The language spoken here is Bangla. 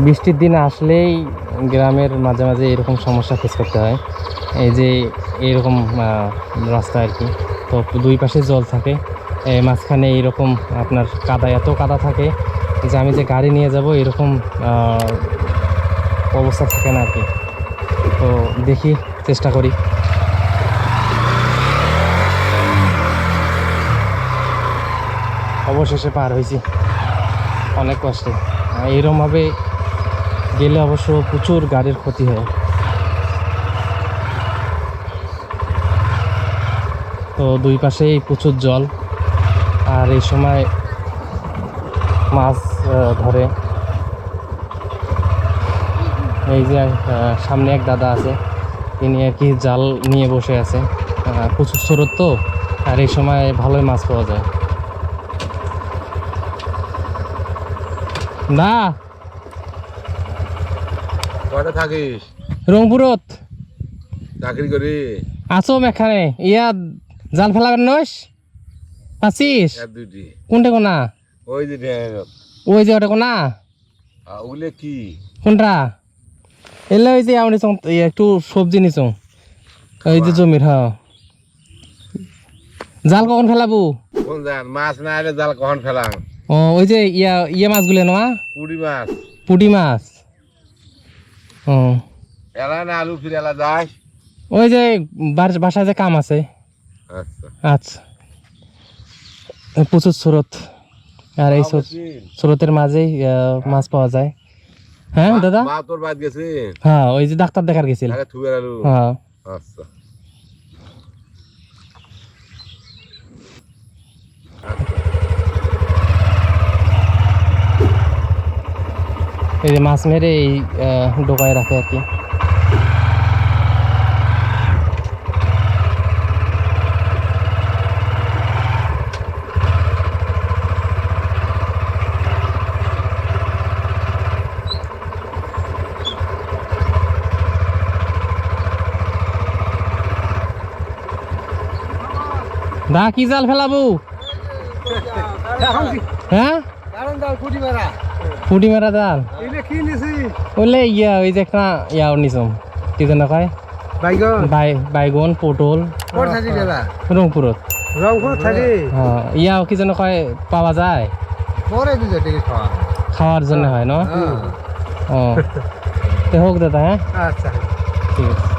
বৃষ্টির দিন আসলেই গ্রামের মাঝে মাঝে এরকম সমস্যা ফেস করতে হয়। এই যে এইরকম রাস্তা আর কি, তো দুই পাশে জল থাকে, মাঝখানে এইরকম আপনার কাদা, এত কাদা থাকে যে আমি যে গাড়ি নিয়ে যাব এরকম অবস্থা থাকে না আর কি। তো দেখি, চেষ্টা করি। অবশেষে পার হয়েছি অনেক কষ্টে। এইরকমভাবে গেলে অবশ্য প্রচুর গাড়ির ক্ষতি হয়। তো দুই পাশেই প্রচুর জল, আর এই সময় মাছ ধরে। এই যে সামনে এক দাদা আছে, তিনি আর কি জাল নিয়ে বসে আছে। প্রচুর স্রোত তো, আর এই সময় ভালোই মাছ পাওয়া যায়। না, কয়টা থাকিস? রংপুরত চাকরি করি? আছো এখানে ইয়া জাল ফেলা নস পাচ্ছিস? দুইটি। কোনটা কোনা? ওই যে ওই যে ওটা কোনা? ওগুলো কি? কোনটা? এলে ওই যে আমি একটু সবজি নিছো, ওই যে জমির। হ্যাঁ, জাল কখন ফেলাবো? কোন জাল? মাছ না এলে জাল কখন ফেলাম? ও ওই যে ইয়া মাছগুলো নেওয়া, পুঁটি মাছ। পুঁটি মাছ। ও এলা না আলু ফিরে এলা যায়? ওই যে বাসায় যে কাম আছে। আচ্ছা আচ্ছা, প্রচুর স্রোত, আর এই স্রোতের মাঝেই মাছ পাওয়া যায়। হ্যাঁ দাদা, মা তোর বাদ গেছে? হ্যাঁ ওই যে ডাক্তার দেখার গেছিল। থুয়ের আলু? হ্যাঁ। আচ্ছা এই যে মাছ মেরে এই ডোকায় রাখে আর কি। দা কি জাল ফেলাবো? হ্যাঁ, পুঁটি মারা জাল বললে ইয়া ওই যে একটা নিছম, কি যেন কয়, বাইগন পটল। রংপুরত। হ্যাঁ, ইয়াও কি যেন কয় পাওয়া যায়, খাওয়ার জন্য হয় না? ও হোক দাদা। হ্যাঁ, আচ্ছা ঠিক আছে।